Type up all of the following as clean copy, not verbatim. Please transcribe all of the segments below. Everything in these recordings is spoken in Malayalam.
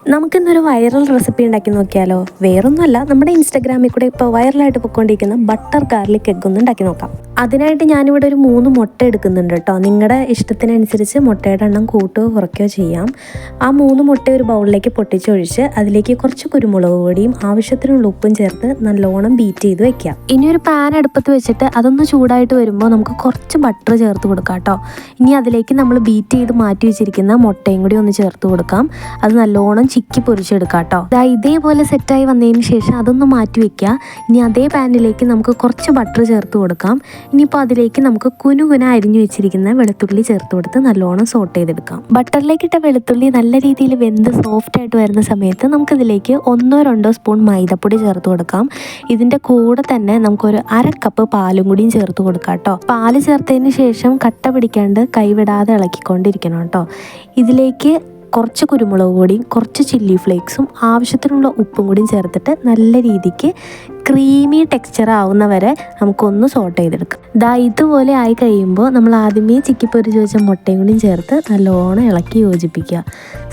നമുക്കിന്നൊരു വൈറൽ റെസിപ്പി ഉണ്ടാക്കി നോക്കിയാലോ? വേറൊന്നുമല്ല, നമ്മുടെ ഇൻസ്റ്റാഗ്രാമിൽ കൂടെ ഇപ്പോൾ വൈറലായിട്ട് പൊയ്ക്കൊണ്ടിരിക്കുന്ന ബട്ടർ ഗാർലിക് എഗ് ഒന്ന് ഉണ്ടാക്കി നോക്കാം. അതിനായിട്ട് ഞാനിവിടെ ഒരു 3 മുട്ട എടുക്കുന്നുണ്ട് കേട്ടോ. നിങ്ങളുടെ ഇഷ്ടത്തിനനുസരിച്ച് മുട്ടയുടെ എണ്ണം കൂട്ടുകയോ കുറയ്ക്കുകയോ ചെയ്യാം. ആ 3 മുട്ട ഒരു ബൗളിലേക്ക് പൊട്ടിച്ചൊഴിച്ച് അതിലേക്ക് കുറച്ച് കുരുമുളക് പൊടിയും ആവശ്യത്തിനുള്ള ഉപ്പും ചേർത്ത് നല്ലോണം ബീറ്റ് ചെയ്ത് വെക്കാം. ഇനി ഒരു പാൻ അടുപ്പത്ത് വെച്ചിട്ട് അതൊന്ന് ചൂടായിട്ട് വരുമ്പോൾ നമുക്ക് കുറച്ച് ബട്ടർ ചേർത്ത് കൊടുക്കാം കേട്ടോ. ഇനി അതിലേക്ക് നമ്മൾ ബീറ്റ് ചെയ്ത് മാറ്റി വെച്ചിരിക്കുന്ന മുട്ടയും കൂടി ഒന്ന് ചേർത്ത് കൊടുക്കാം. അത് നല്ലോണം ചിക്കി പൊരിച്ചെടുക്കാം കേട്ടോ. ഇതേപോലെ സെറ്റായി വന്നതിന് ശേഷം അതൊന്ന് മാറ്റി വെക്കുക. ഇനി അതേ പാനിലേക്ക് നമുക്ക് കുറച്ച് ബട്ടർ ചേർത്ത് കൊടുക്കാം. ഇനിയിപ്പോൾ അതിലേക്ക് നമുക്ക് കുനുകുന അരിഞ്ഞു വെച്ചിരിക്കുന്ന വെളുത്തുള്ളി ചേർത്ത് കൊടുത്ത് നല്ലോണം സോട്ട് ചെയ്തെടുക്കാം. ബട്ടറിലേക്കിട്ട വെളുത്തുള്ളി നല്ല രീതിയിൽ വെന്ത് സോഫ്റ്റ് ആയിട്ട് വരുന്ന സമയത്ത് നമുക്കിതിലേക്ക് 1-2 സ്പൂൺ മൈദപ്പൊടി ചേർത്ത് കൊടുക്കാം. ഇതിൻ്റെ കൂടെ തന്നെ നമുക്കൊരു 1/2 കപ്പ് പാലും കൂടിയും ചേർത്ത് കൊടുക്കാം കേട്ടോ. പാല് ചേർത്തതിന് ശേഷം കട്ട പിടിക്കാണ്ട് കൈവിടാതെ ഇളക്കിക്കൊണ്ടിരിക്കണം കേട്ടോ. ഇതിലേക്ക് കുറച്ച് കുരുമുളക് പൊടിയും കുറച്ച് ചില്ലി ഫ്ലേക്സും ആവശ്യത്തിനുള്ള ഉപ്പും കൂടിയും ചേർത്തിട്ട് നല്ല രീതിക്ക് ക്രീമി ടെക്സ്ചർ ആവുന്ന വരെ നമുക്കൊന്ന് സോട്ട് ചെയ്തെടുക്കാം. ഇതുപോലെ ആയി കഴിയുമ്പോൾ നമ്മൾ ആദ്യമേ ചിക്കി പൊരിച്ച് വെച്ച മുട്ടയും കൂടിയും ചേർത്ത് നല്ലോണം ഇളക്കി യോജിപ്പിക്കുക.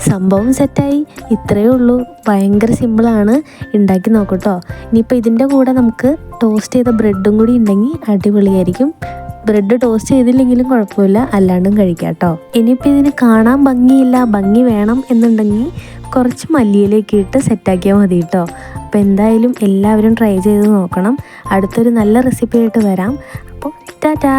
സംഭവം സെറ്റായി. ഇത്രയേ ഉള്ളൂ. ഭയങ്കര സിമ്പിളാണ്. ഉണ്ടാക്കി നോക്കട്ടോ. ഇനിയിപ്പോൾ ഇതിൻ്റെ കൂടെ നമുക്ക് ടോസ്റ്റ് ചെയ്ത ബ്രെഡും കൂടി ഉണ്ടെങ്കിൽ അടിപൊളിയായിരിക്കും. ബ്രെഡ് ടോസ്റ്റ് ചെയ്തില്ലെങ്കിലും കുഴപ്പമില്ല, അല്ലാണ്ടും കഴിക്കാം കേട്ടോ. ഇനിയിപ്പോൾ ഇതിന് കാണാൻ ഭംഗി വേണം എന്നുണ്ടെങ്കിൽ കുറച്ച് മല്ലിയിലേക്ക് ഇട്ട് സെറ്റാക്കിയാൽ മതി കേട്ടോ. അപ്പോൾ എന്തായാലും എല്ലാവരും ട്രൈ ചെയ്ത് നോക്കണം. അടുത്തൊരു നല്ല റെസിപ്പി ആയിട്ട് വരാം. അപ്പോൾ ടാറ്റാ.